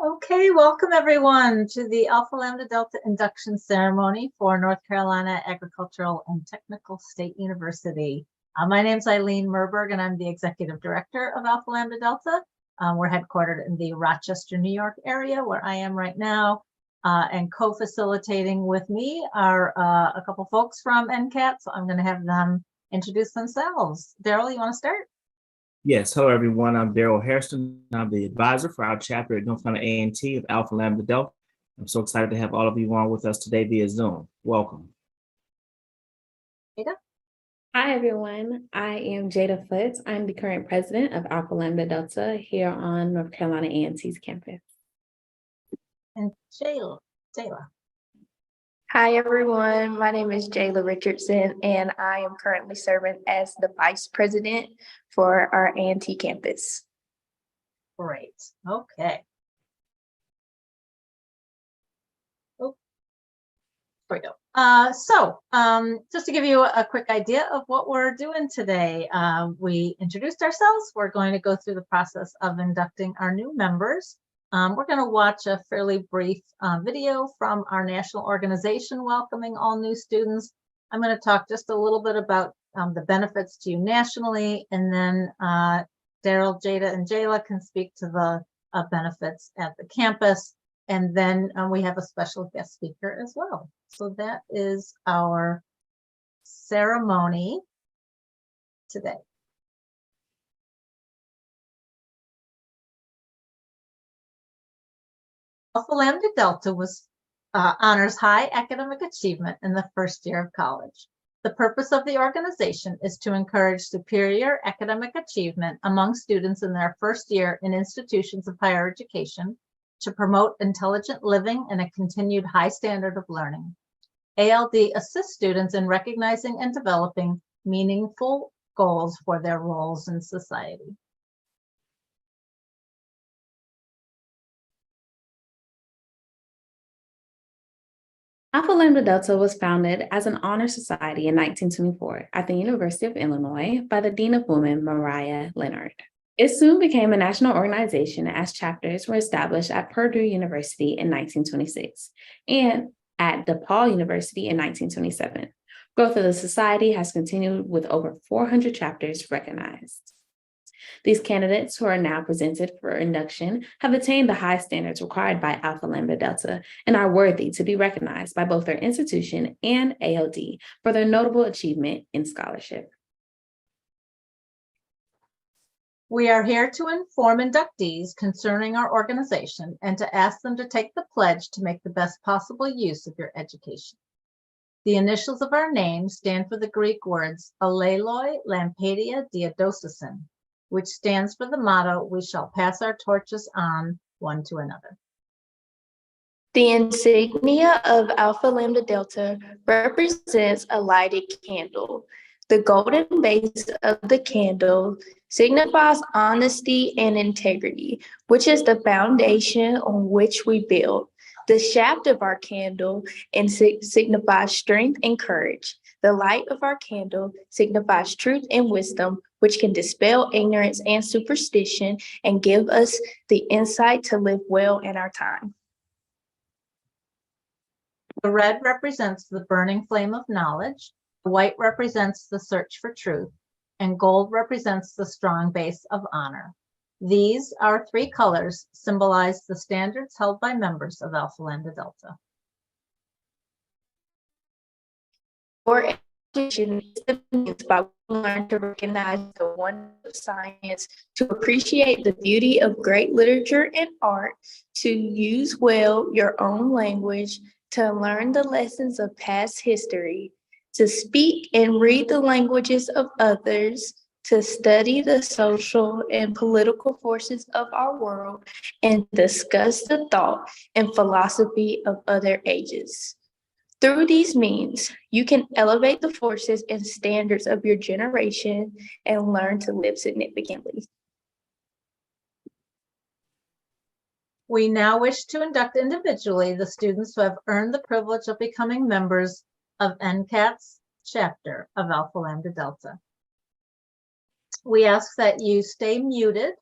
Okay, welcome everyone to the Alpha Lambda Delta induction ceremony for North Carolina Agricultural and Technical State University. My name is Eileen Merberg and I'm the Executive Director of Alpha Lambda Delta. We're headquartered in the Rochester, New York area where I am right now. And co-facilitating with me are a couple folks from NCAT, so I'm going to have them introduce themselves. Daryl, you want to start? Yes, hello everyone. I'm Daryl Hairston. I'm the advisor for our chapter at North Carolina A&T of Alpha Lambda Delta. I'm so excited to have all of you on with us today via Zoom. Welcome. Ada? Hi everyone, I am Jada Foots. I'm the current president of Alpha Lambda Delta here on North Carolina A&T's campus. And Jayla. Hi everyone, my name is Jayla Richardson and I am currently serving as the vice president for our A&T campus. Great, okay. Oh, there we go. Just to give you a quick idea of what we're doing today, we introduced ourselves. We're going to go through the process of inducting our new members. We're going to watch a fairly brief video from our national organization welcoming all new students. I'm going to talk just a little bit about the benefits to you nationally, and then Daryl, Jada, and Jayla can speak to the benefits at the campus. And then we have a special guest speaker as well. So that is our ceremony today. Alpha Lambda Delta honors high academic achievement in the first year of college. The purpose of the organization is to encourage superior academic achievement among students in their first year in institutions of higher education, to promote intelligent living and a continued high standard of learning. ALD assists students in recognizing and developing meaningful goals for their roles in society. Alpha Lambda Delta was founded as an honor society in 1924 at the University of Illinois by the Dean of Women, Mariah Leonard. It soon became a national organization as chapters were established at Purdue University in 1926 and at DePaul University in 1927. Growth of the society has continued with over 400 chapters recognized. These candidates who are now presented for induction have attained the high standards required by Alpha Lambda Delta and are worthy to be recognized by both their institution and ALD for their notable achievement in scholarship. We are here to inform inductees concerning our organization and to ask them to take the pledge to make the best possible use of your education. The initials of our name stand for the Greek words Aleloi Lampedia Diadosusin, which stands for the motto, "We shall pass our torches on one to another." The insignia of Alpha Lambda Delta represents a lighted candle. The golden base of the candle signifies honesty and integrity, which is the foundation on which we build. The shaft of our candle signifies strength and courage. The light of our candle signifies truth and wisdom, which can dispel ignorance and superstition and give us the insight to live well in our time. The red represents the burning flame of knowledge, the white represents the search for truth, and gold represents the strong base of honor. These, our three colors, symbolize the standards held by members of Alpha Lambda Delta. Our education is the means by which we learn to recognize the wonder of science, to appreciate the beauty of great literature and art, to use well your own language, to learn the lessons of past history, to speak and read the languages of others, to study the social and political forces of our world, and discuss the thought and philosophy of other ages. Through these means, you can elevate the forces and standards of your generation and learn to live significantly. We now wish to induct individually the students who have earned the privilege of becoming members of NCAT's chapter of Alpha Lambda Delta. We ask that you stay muted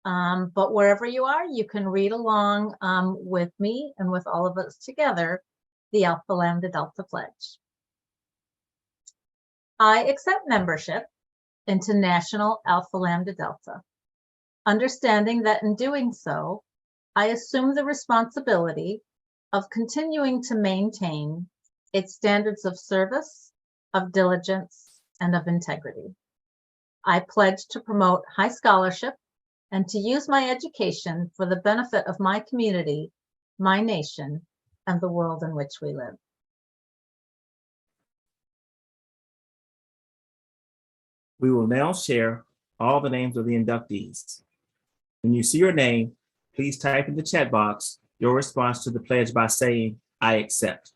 But wherever you are, you can read along with me and with all of us together, the Alpha Lambda Delta Pledge. I accept membership into National Alpha Lambda Delta, understanding that in doing so, I assume the responsibility of continuing to maintain its standards of service, of diligence, and of integrity. I pledge to promote high scholarship and to use my education for the benefit of my community, my nation, and the world in which we live. We will now share all the names of the inductees. When you see your name, please type in the chat box your response to the pledge by saying, "I accept."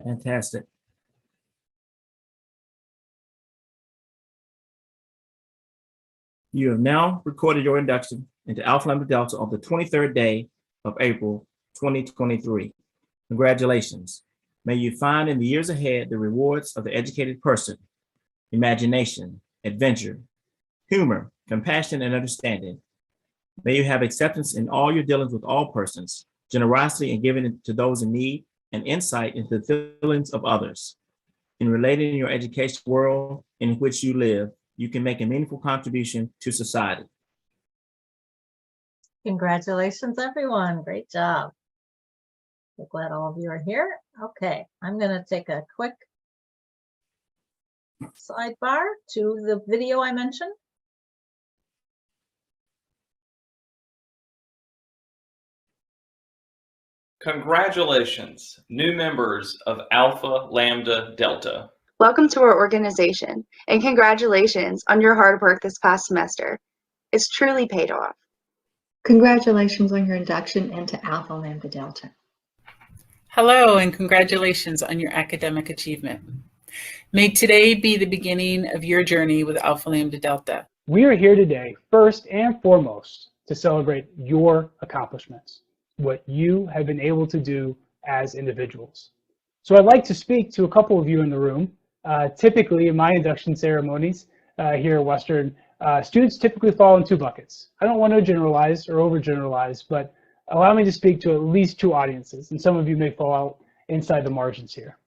Fantastic. You have now recorded your induction into Alpha Lambda Delta on the 23rd day of April, 2023. Congratulations. May you find in the years ahead the rewards of the educated person, imagination, adventure, humor, compassion, and understanding. May you have acceptance in all your dealings with all persons, generosity in giving to those in need, and insight into the feelings of others. In relating your education world in which you live, you can make a meaningful contribution to society. Congratulations, everyone. Great job. We're glad all of you are here. Okay, I'm going to take a quick sidebar to the video I mentioned. Congratulations, new members of Alpha Lambda Delta. Welcome to our organization, and congratulations on your hard work this past semester. It's truly paid off. Congratulations on your induction into Alpha Lambda Delta. Hello, and congratulations on your academic achievement. May today be the beginning of your journey with Alpha Lambda Delta. We are here today, first and foremost, to celebrate your accomplishments, what you have been able to do as individuals. So I'd like to speak to a couple of you in the room. Typically, in my induction ceremonies here at Western, students typically fall in two buckets. I don't want to generalize or overgeneralize, but allow me to speak to at least two audiences, and some of you may fall out inside the margins here.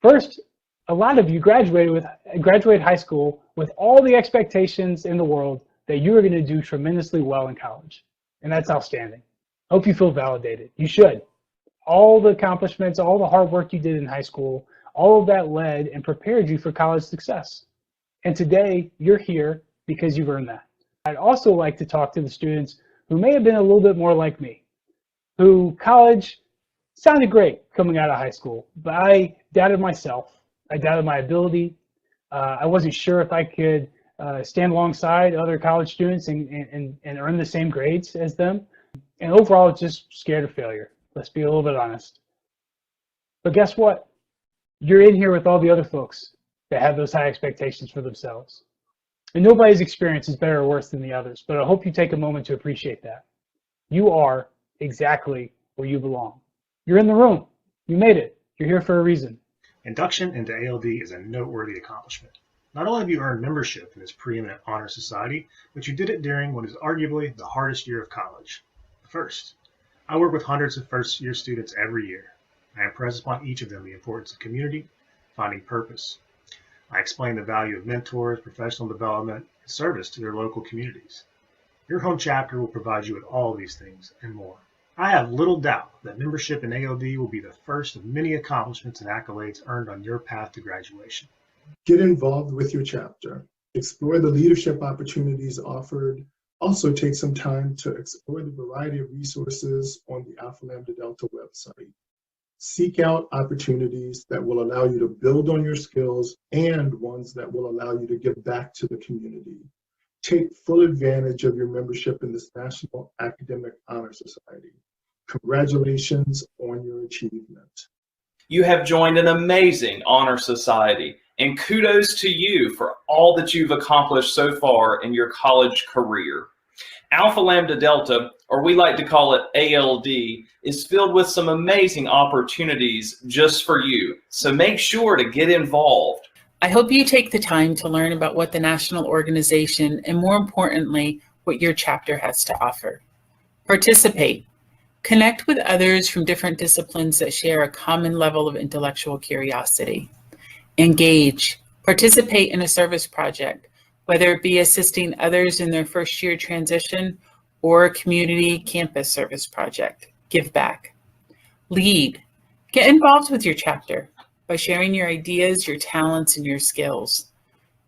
First, a lot of you graduate high school with all the expectations in the world that you are going to do tremendously well in college, and that's outstanding. I hope you feel validated. You should. All the accomplishments, all the hard work you did in high school, all of that led and prepared you for college success. And today, you're here because you've earned that. I'd also like to talk to the students who may have been a little bit more like me, who college sounded great coming out of high school, but I doubted myself. I doubted my ability. I wasn't sure if I could stand alongside other college students and earn the same grades as them. And overall, just scared of failure. Let's be a little bit honest. But guess what? You're in here with all the other folks that have those high expectations for themselves. And nobody's experience is better or worse than the others, but I hope you take a moment to appreciate that. You are exactly where you belong. You're in the room. You made it. You're here for a reason. Induction into ALD is a noteworthy accomplishment. Not only have you earned membership in this preeminent honor society, but you did it during what is arguably the hardest year of college. First, I work with hundreds of first-year students every year. I impress upon each of them the importance of community, finding purpose. I explain the value of mentors, professional development, and service to their local communities. Your home chapter will provide you with all these things and more. I have little doubt that membership in ALD will be the first of many accomplishments and accolades earned on your path to graduation. Get involved with your chapter. Explore the leadership opportunities offered. Also take some time to explore the variety of resources on the Alpha Lambda Delta website. Seek out opportunities that will allow you to build on your skills and ones that will allow you to give back to the community. Take full advantage of your membership in this National Academic Honor Society. Congratulations on your achievement. You have joined an amazing honor society, and kudos to you for all that you've accomplished so far in your college career. Alpha Lambda Delta, or we like to call it ALD, is filled with some amazing opportunities just for you. So make sure to get involved. I hope you take the time to learn about what the national organization and, more importantly, what your chapter has to offer. Participate. Connect with others from different disciplines that share a common level of intellectual curiosity. Engage. Participate in a service project, whether it be assisting others in their first year transition or a community campus service project. Give back. Lead. Get involved with your chapter by sharing your ideas, your talents, and your skills.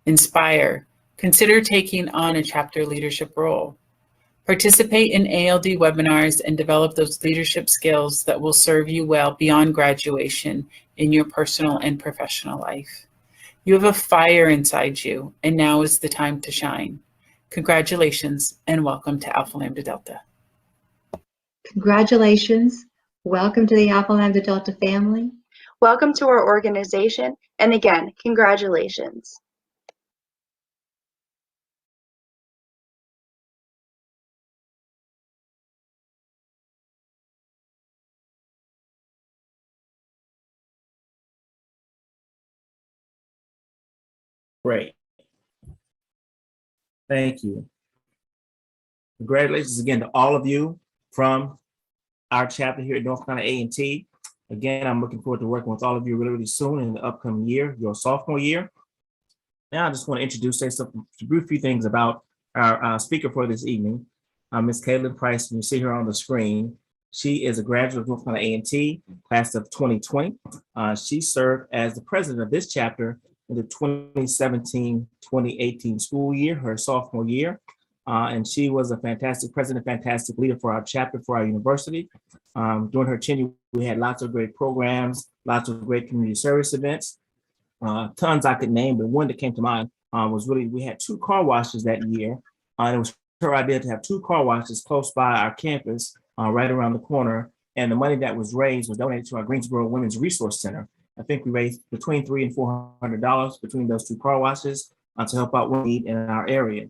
Inspire. Consider taking on a chapter leadership role. Participate in ALD webinars and develop those leadership skills that will serve you well beyond graduation in your personal and professional life. You have a fire inside you, and now is the time to shine. Congratulations, and welcome to Alpha Lambda Delta. Congratulations. Welcome to the Alpha Lambda Delta family. Welcome to our organization, and again, congratulations. Great. Thank you. Congratulations again to all of you from our chapter here at North Carolina A&T. Again, I'm looking forward to working with all of you really, really soon in the upcoming year, your sophomore year. Now, I just want to say a brief few things about our speaker for this evening, Ms. Caitlin Price. And you see her on the screen. She is a graduate of North Carolina A&T, class of 2020. She served as the president of this chapter in the 2017-2018 school year, her sophomore year. And she was a fantastic president, fantastic leader for our chapter, for our university. During her tenure, we had lots of great programs, lots of great community service events, tons I could name, but one that came to mind was really, we had 2 car washes that year. It was her idea to have 2 car washes close by our campus, right around the corner. And the money that was raised was donated to our Greensboro Women's Resource Center. I think we raised between $300 and $400 between those 2 car washes to help out what we need in our area.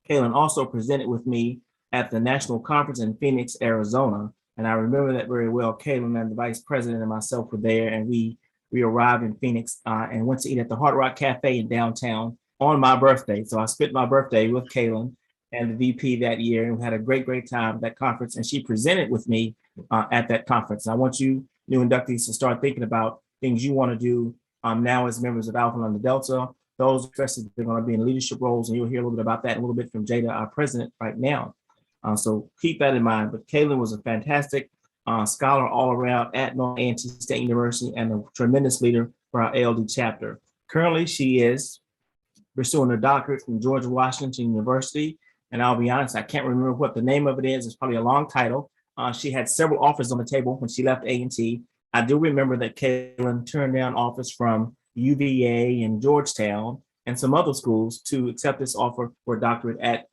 Kaylin also presented with me at the national conference in Phoenix, Arizona. And I remember that very well. Kaylin and the vice president and myself were there, and we arrived in Phoenix and went to eat at the Hard Rock Cafe in downtown on my birthday. So I spent my birthday with Kaylin and the VP that year, and we had a great, great time at that conference. And she presented with me at that conference. And I want you new inductees to start thinking about things you want to do now as members of Alpha Lambda Delta. Those especially they're going to be in leadership roles, and you'll hear a little bit about that, a little bit from Jada, our president, right now. So keep that in mind. But Kaylin was a fantastic scholar all around at North A&T State University and a tremendous leader for our ALD chapter. Currently, she is pursuing a doctorate from George Washington University. And I'll be honest, I can't remember what the name of it is. It's probably a long title. She had several offers on the table when she left A&T. I do remember that Kaylin turned down offers from UVA and Georgetown and some other schools to accept this offer for a doctorate at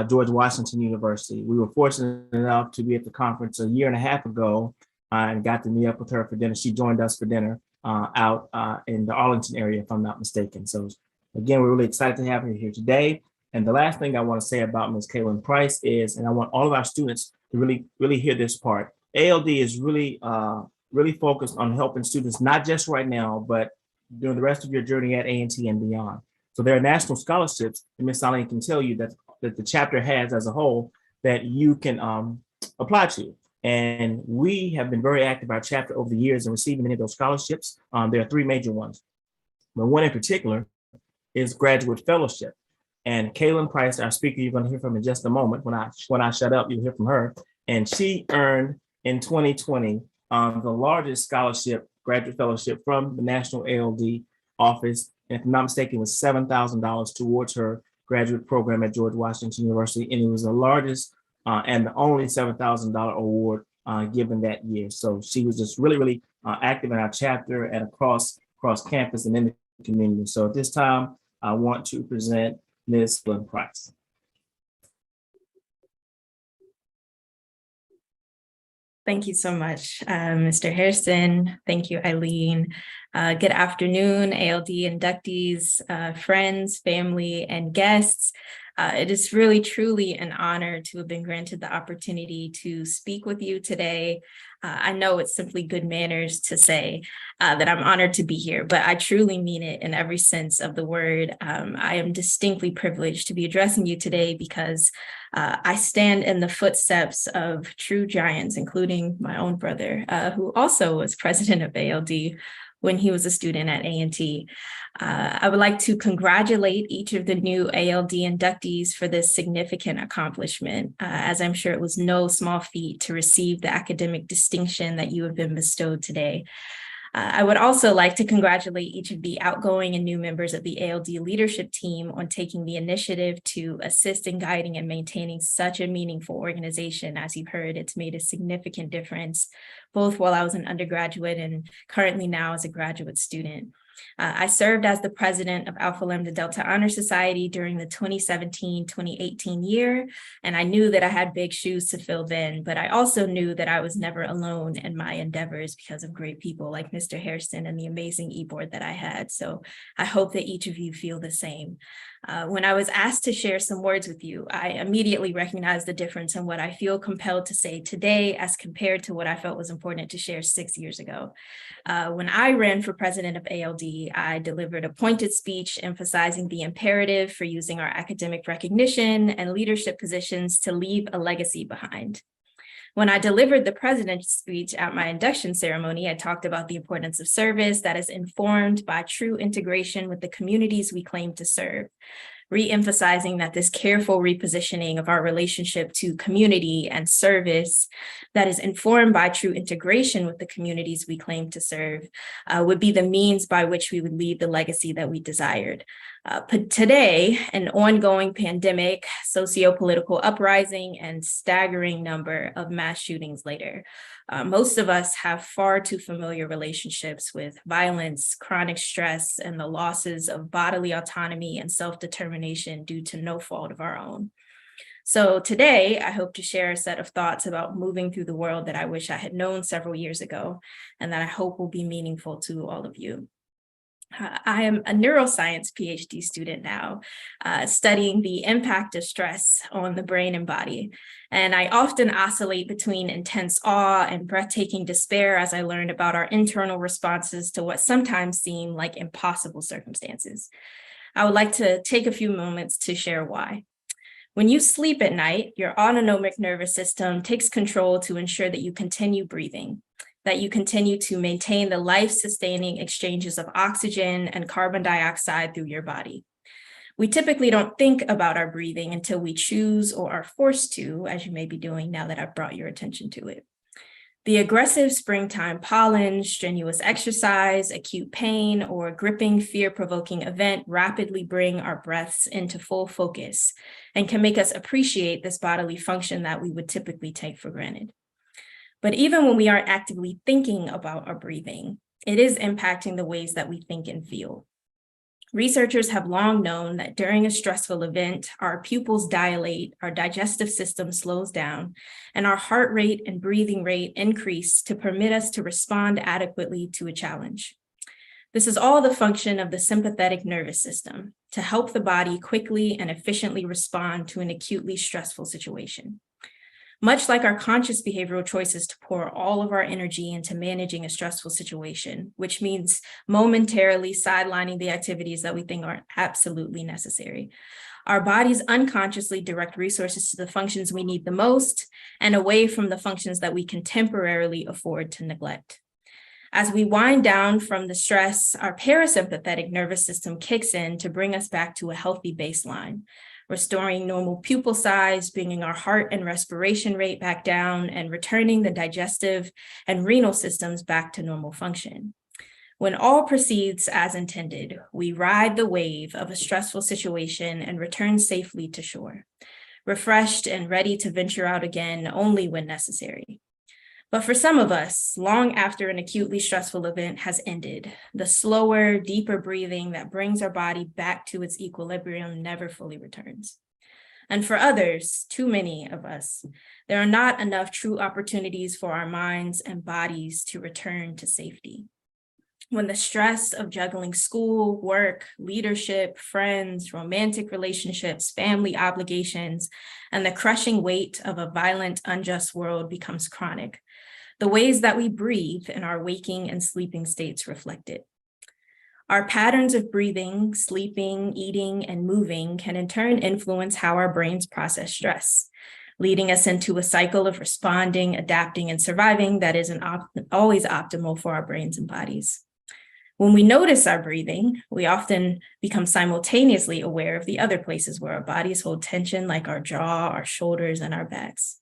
George Washington University. We were fortunate enough to be at the conference a year and a half ago and got to meet up with her for dinner. She joined us for dinner out in the Arlington area, if I'm not mistaken. So again, we're really excited to have her here today. And the last thing I want to say about Ms. Kaylin Price is, and I want all of our students to really hear this part, ALD is really focused on helping students, not just right now, but during the rest of your journey at A&T and beyond. So there are national scholarships, and Ms. Solane can tell you that the chapter has as a whole that you can apply to. And we have been very active, our chapter, over the years in receiving many of those scholarships. There are three major ones. But one in particular is graduate fellowship. And Kaylin Price, our speaker, you're going to hear from in just a moment. When I shut up, you'll hear from her. And she earned in 2020 the largest scholarship, graduate fellowship from the National ALD Office. And if I'm not mistaken, it was $7,000 towards her graduate program at George Washington University. And it was the largest and the only $7,000 award given that year. So she was just really active in our chapter and across campus and in the community. So at this time, I want to present Ms. Kaylin Price. Thank you so much, Mr. Harrison. Thank you, Eileen. Good afternoon, ALD inductees, friends, family, and guests. It is really, truly an honor to have been granted the opportunity to speak with you today. I know it's simply good manners to say that I'm honored to be here, but I truly mean it in every sense of the word. I am distinctly privileged to be addressing you today because I stand in the footsteps of true giants, including my own brother, who also was president of ALD when he was a student at A&T. I would like to congratulate each of the new ALD inductees for this significant accomplishment, as I'm sure it was no small feat to receive the academic distinction that you have been bestowed today. I would also like to congratulate each of the outgoing and new members of the ALD leadership team on taking the initiative to assist in guiding and maintaining such a meaningful organization. As you've heard, it's made a significant difference, both while I was an undergraduate and currently now as a graduate student. I served as the president of Alpha Lambda Delta Honor Society during the 2017-2018 year, and I knew that I had big shoes to fill then, but I also knew that I was never alone in my endeavors because of great people like Mr. Harrison and the amazing e-board that I had. So I hope that each of you feel the same. When I was asked to share some words with you, I immediately recognized the difference in what I feel compelled to say today as compared to what I felt was important to share 6 years ago. When I ran for president of ALD, I delivered a pointed speech emphasizing the imperative for using our academic recognition and leadership positions to leave a legacy behind. When I delivered the president's speech at my induction ceremony, I talked about the importance of service that is informed by true integration with the communities we claim to serve, re-emphasizing that this careful repositioning of our relationship to community and service that is informed by true integration with the communities we claim to serve would be the means by which we would leave the legacy that we desired. But today, an ongoing pandemic, socio-political uprising, and staggering number of mass shootings later, most of us have far too familiar relationships with violence, chronic stress, and the losses of bodily autonomy and self-determination due to no fault of our own. So today, I hope to share a set of thoughts about moving through the world that I wish I had known several years ago, and that I hope will be meaningful to all of you. I am a neuroscience PhD student now, studying the impact of stress on the brain and body. And I often oscillate between intense awe and breathtaking despair as I learn about our internal responses to what sometimes seem like impossible circumstances. I would like to take a few moments to share why. When you sleep at night, your autonomic nervous system takes control to ensure that you continue breathing, that you continue to maintain the life-sustaining exchanges of oxygen and carbon dioxide through your body. We typically don't think about our breathing until we choose or are forced to, as you may be doing now that I've brought your attention to it. The aggressive springtime pollen, strenuous exercise, acute pain, or a gripping, fear-provoking event rapidly bring our breaths into full focus and can make us appreciate this bodily function that we would typically take for granted. But even when we aren't actively thinking about our breathing, it is impacting the ways that we think and feel. Researchers have long known that during a stressful event, our pupils dilate, our digestive system slows down, and our heart rate and breathing rate increase to permit us to respond adequately to a challenge. This is all the function of the sympathetic nervous system, to help the body quickly and efficiently respond to an acutely stressful situation. Much like our conscious behavioral choices to pour all of our energy into managing a stressful situation, which means momentarily sidelining the activities that we think are absolutely necessary. Our bodies unconsciously direct resources to the functions we need the most and away from the functions that we can temporarily afford to neglect. As we wind down from the stress, our parasympathetic nervous system kicks in to bring us back to a healthy baseline, restoring normal pupil size, bringing our heart and respiration rate back down, and returning the digestive and renal systems back to normal function. When all proceeds as intended, we ride the wave of a stressful situation and return safely to shore, refreshed and ready to venture out again only when necessary. But for some of us, long after an acutely stressful event has ended, the slower, deeper breathing that brings our body back to its equilibrium never fully returns. And for others, too many of us, there are not enough true opportunities for our minds and bodies to return to safety. When the stress of juggling school, work, leadership, friends, romantic relationships, family obligations, and the crushing weight of a violent, unjust world becomes chronic, the ways that we breathe in our waking and sleeping states reflect it. Our patterns of breathing, sleeping, eating, and moving can in turn influence how our brains process stress, leading us into a cycle of responding, adapting, and surviving that isn't always optimal for our brains and bodies. When we notice our breathing, we often become simultaneously aware of the other places where our bodies hold tension, like our jaw, our shoulders, and our backs.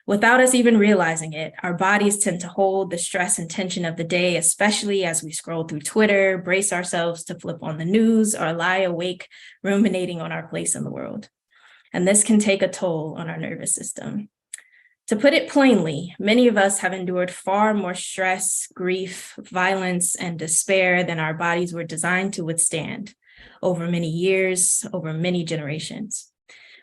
Without us even realizing it, our bodies tend to hold the stress and tension of the day, especially as we scroll through Twitter, brace ourselves to flip on the news, or lie awake ruminating on our place in the world. And this can take a toll on our nervous system. To put it plainly, many of us have endured far more stress, grief, violence, and despair than our bodies were designed to withstand over many years, over many generations.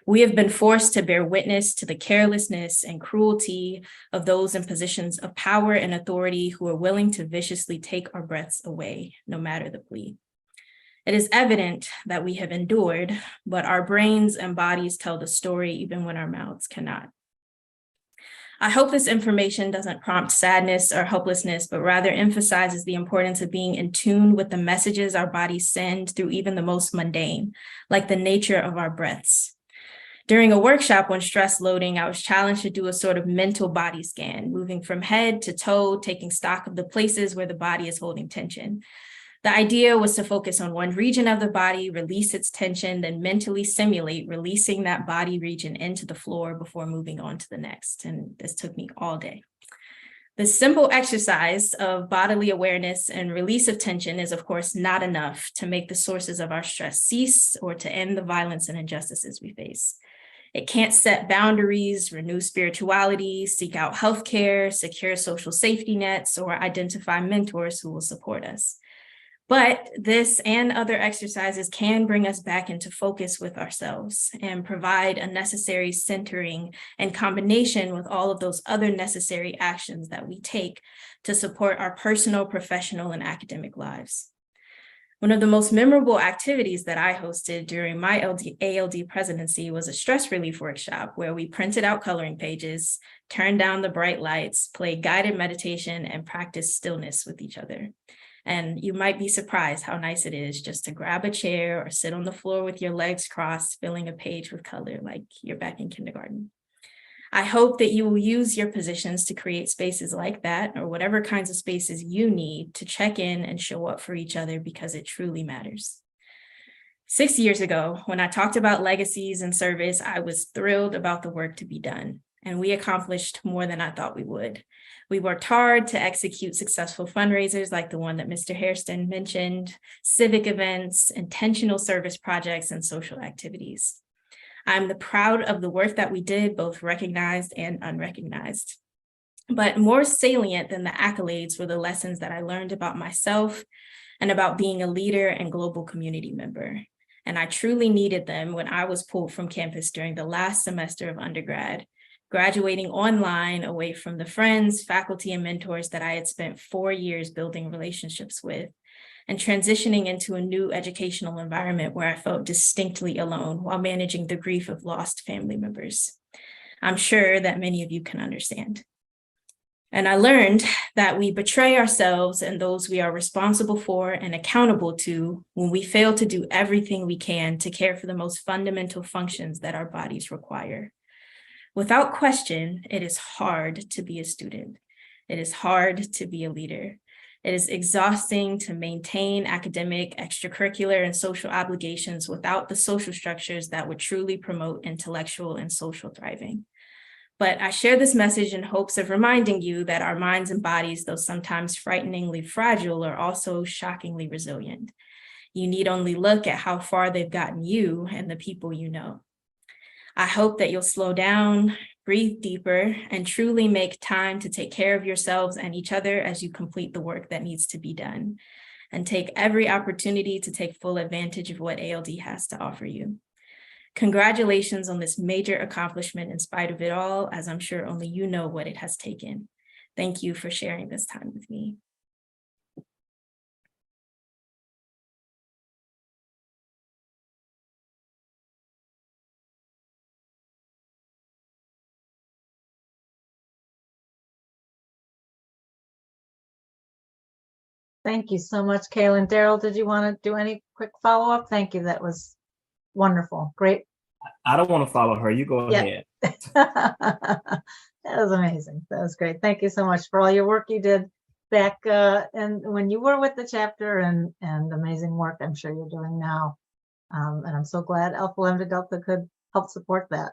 We have been forced to bear witness to the carelessness and cruelty of those in positions of power and authority who are willing to viciously take our breaths away, no matter the plea. It is evident that we have endured, but our brains and bodies tell the story even when our mouths cannot. I hope this information doesn't prompt sadness or hopelessness, but rather emphasizes the importance of being in tune with the messages our bodies send through even the most mundane, like the nature of our breaths. During a workshop on stress loading, I was challenged to do a sort of mental body scan, moving from head to toe, taking stock of the places where the body is holding tension. The idea was to focus on one region of the body, release its tension, then mentally simulate releasing that body region into the floor before moving on to the next. And this took me all day. This simple exercise of bodily awareness and release of tension is, of course, not enough to make the sources of our stress cease or to end the violence and injustices we face. It can't set boundaries, renew spirituality, seek out healthcare, secure social safety nets, or identify mentors who will support us. But this and other exercises can bring us back into focus with ourselves and provide a necessary centering in combination with all of those other necessary actions that we take to support our personal, professional, and academic lives. One of the most memorable activities that I hosted during my ALD presidency was a stress relief workshop where we printed out coloring pages, turned down the bright lights, played guided meditation, and practiced stillness with each other. And you might be surprised how nice it is just to grab a chair or sit on the floor with your legs crossed, filling a page with color like you're back in kindergarten. I hope that you will use your positions to create spaces like that, or whatever kinds of spaces you need to check in and show up for each other, because it truly matters. 6 years ago, when I talked about legacies and service, I was thrilled about the work to be done, and we accomplished more than I thought we would. We worked hard to execute successful fundraisers like the one that Mr. Hairston mentioned, civic events, intentional service projects, and social activities. I'm proud of the work that we did, both recognized and unrecognized. But more salient than the accolades were the lessons that I learned about myself and about being a leader and global community member. And I truly needed them when I was pulled from campus during the last semester of undergrad, graduating online away from the friends, faculty, and mentors that I had spent 4 years building relationships with, and transitioning into a new educational environment where I felt distinctly alone while managing the grief of lost family members. I'm sure that many of you can understand. And I learned that we betray ourselves and those we are responsible for and accountable to when we fail to do everything we can to care for the most fundamental functions that our bodies require. Without question, it is hard to be a student. It is hard to be a leader. It is exhausting to maintain academic, extracurricular, and social obligations without the social structures that would truly promote intellectual and social thriving. But I share this message in hopes of reminding you that our minds and bodies, though sometimes frighteningly fragile, are also shockingly resilient. You need only look at how far they've gotten you and the people you know. I hope that you'll slow down, breathe deeper, and truly make time to take care of yourselves and each other as you complete the work that needs to be done, and take every opportunity to take full advantage of what ALD has to offer you. Congratulations on this major accomplishment in spite of it all, as I'm sure only you know what it has taken. Thank you for sharing this time with me. Thank you so much, Kaylin. Daryl, did you want to do any quick follow-up? Thank you. That was wonderful. Great. I don't want to follow her. You go ahead. That was amazing. That was great. Thank you so much for all your work you did back and when you were with the chapter, and amazing work I'm sure you're doing now. And I'm so glad Alpha Lambda Delta could help support that.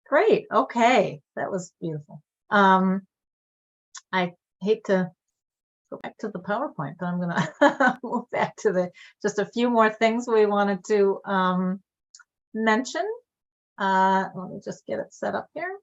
Great. Okay. That was beautiful. I hate to go back to the PowerPoint, but I'm going to move back to just a few more things we wanted to mention. Let me just get it set up here.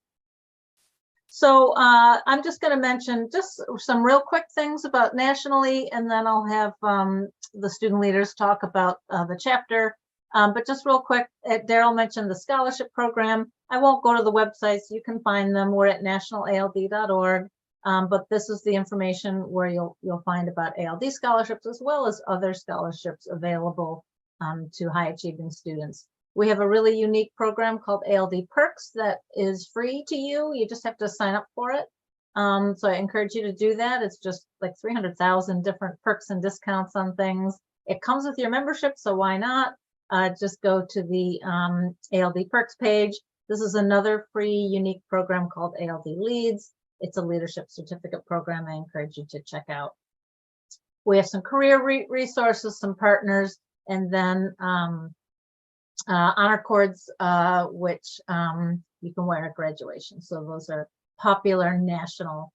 So I'm just going to mention just some real quick things about nationally, and then I'll have the student leaders talk about the chapter. But just real quick, Daryl mentioned the scholarship program. I won't go to the websites. You can find them. We're at nationalald.org. But this is the information where you'll find about ALD scholarships as well as other scholarships available to high achieving students. We have a really unique program called ALD Perks that is free to you. You just have to sign up for it. So I encourage you to do that. It's just like 300,000 different perks and discounts on things. It comes with your membership, so why not? Just go to the ALD Perks page. This is another free unique program called ALD Leads. It's a leadership certificate program I encourage you to check out. We have some career resources, some partners, and then honor cords, which you can wear at graduation. So those are popular national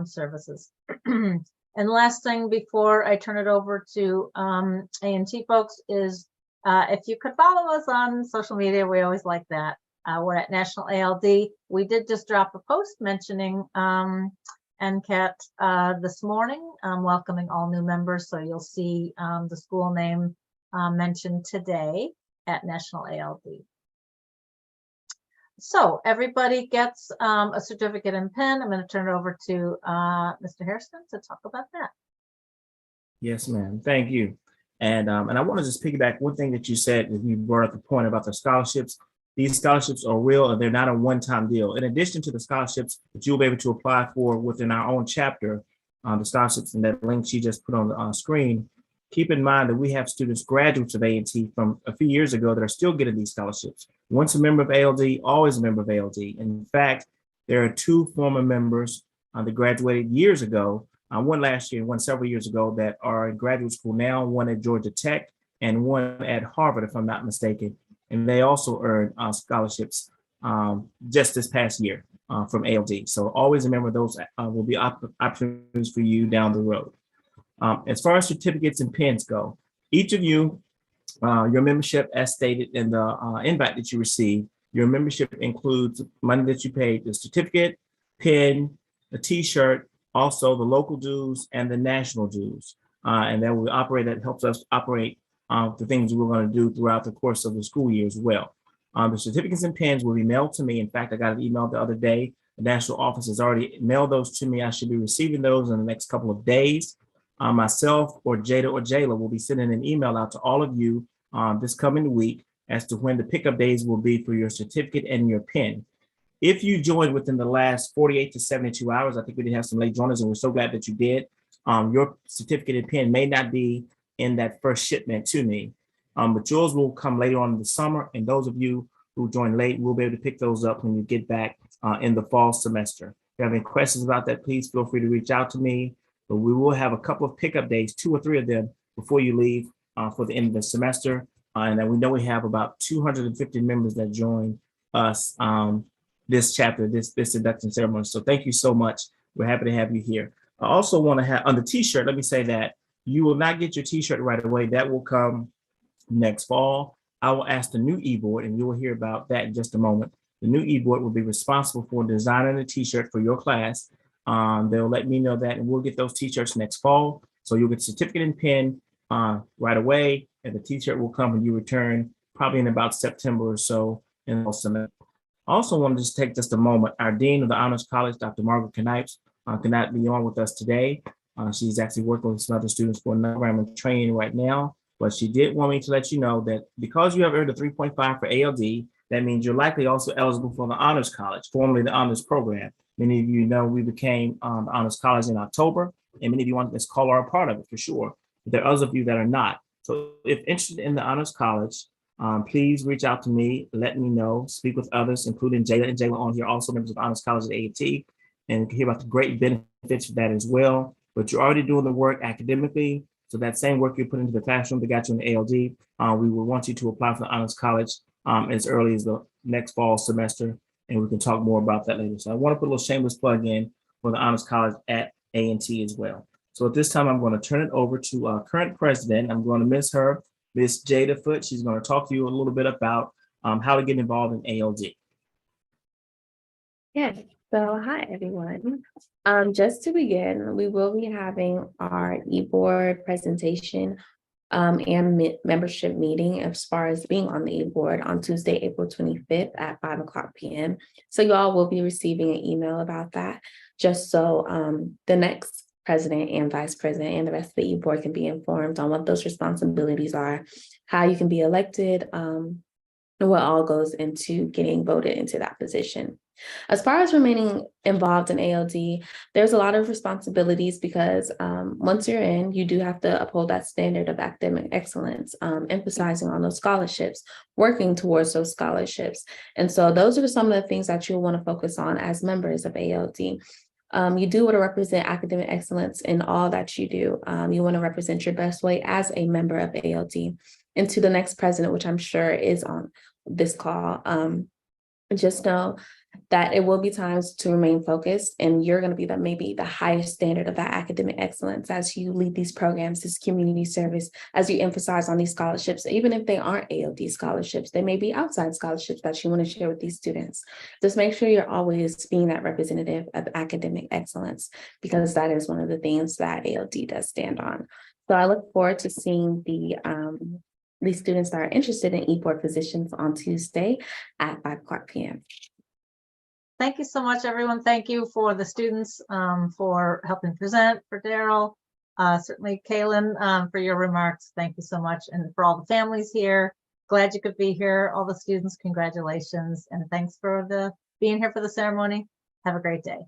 services. And last thing before I turn it over to A&T folks is if you could follow us on social media, we always like that. We're at National ALD. We did just drop a post mentioning NCAT this morning, welcoming all new members. So you'll see the school name mentioned today at National ALD. So everybody gets a certificate and pen. I'm going to turn it over to Mr. Hairston to talk about that. Yes, ma'am. Thank you. And I want to just piggyback one thing that you said, that you brought up the point about the scholarships. These scholarships are real and they're not a one-time deal. In addition to the scholarships that you'll be able to apply for within our own chapter, the scholarships and that link she just put on the screen, keep in mind that we have students, graduates of A&T from a few years ago that are still getting these scholarships. Once a member of ALD, always a member of ALD. In fact, there are 2 former members that graduated years ago, one last year and one several years ago, that are in graduate school now, one at Georgia Tech and one at Harvard, if I'm not mistaken. And they also earned scholarships just this past year from ALD. So always remember those will be opportunities for you down the road. As far as certificates and pins go, each of you, your membership, as stated in the invite that you received, your membership includes money that you paid, the certificate, pin, the t-shirt, also the local dues and the national dues. and that that helps us operate the things we're going to do throughout the course of the school year as well. The certificates and pins will be mailed to me. In fact, I got an email the other day. The national office has already mailed those to me. I should be receiving those in the next couple of days. Myself or Jada or Jayla will be sending an email out to all of you this coming week as to when the pickup days will be for your certificate and your pin. If you joined within the last 48 to 72 hours, I think we did have some late joiners, and we're so glad that you did. Your certificate and pin may not be in that first shipment to me, but yours will come later on in the summer. And those of you who joined late, we'll be able to pick those up when you get back in the fall semester. If you have any questions about that, please feel free to reach out to me. But we will have a couple of pickup days, 2 or 3 of them, before you leave for the end of the semester. And then we know we have about 250 members that join us this chapter, this induction ceremony. So thank you so much. We're happy to have you here. I also want to have on the t-shirt, let me say that you will not get your t-shirt right away. That will come next fall. I will ask the new e-board, and you will hear about that in just a moment. The new e-board will be responsible for designing a t-shirt for your class. They'll let me know that, and we'll get those t-shirts next fall. So you'll get certificate and pin right away, and the t-shirt will come when you return, probably in about September or so. And also want to just take just a moment. Our Dean of the Honors College, Dr. Margaret Knipes, cannot be on with us today. She's actually working with some other students for another program and training right now. But she did want me to let you know that because you have earned a 3.5 for ALD, that means you're likely also eligible for the Honors College, formerly the Honors Program. Many of you know we became the Honors College in October, and many of you want this call are a part of it for sure. But there are others of you that are not. So if interested in the Honors College, please reach out to me, let me know, speak with others, including Jayla and Jayla on here, also members of Honors College at A&T, and hear about the great benefits of that as well. But you're already doing the work academically. So that same work you put into the classroom that got you in the ALD, we will want you to apply for the Honors College as early as the next fall semester, and we can talk more about that later. So I want to put a little shameless plug in for the Honors College at A&T as well. So at this time, I'm going to turn it over to our current president. I'm going to miss her, Miss Jada Foote. She's going to talk to you a little bit about how to get involved in ALD. Yes. So hi, everyone. Just to begin, we will be having our e-board presentation and membership meeting as far as being on the e-board on Tuesday, April 25th at 5:00 p.m. So you all will be receiving an email about that, just so the next president and vice president and the rest of the e-board can be informed on what those responsibilities are, how you can be elected, and what all goes into getting voted into that position. As far as remaining involved in ALD, there's a lot of responsibilities because once you're in, you do have to uphold that standard of academic excellence, emphasizing on those scholarships, working towards those scholarships. And so those are some of the things that you'll want to focus on as members of ALD. You do want to represent academic excellence in all that you do. You want to represent your best way as a member of ALD. And to the next president, which I'm sure is on this call, just know that it will be times to remain focused, and you're going to be maybe the highest standard of that academic excellence as you lead these programs, this community service, as you emphasize on these scholarships. Even if they aren't ALD scholarships, they may be outside scholarships that you want to share with these students. Just make sure you're always being that representative of academic excellence, because that is one of the things that ALD does stand on. So I look forward to seeing these students that are interested in e-board positions on Tuesday at 5:00 p.m. Thank you so much, everyone. Thank you for the students for helping present, for Daryl, certainly Kaylin for your remarks. Thank you so much. And for all the families here, glad you could be here. All the students, congratulations. And thanks for being here for the ceremony. Have a great day.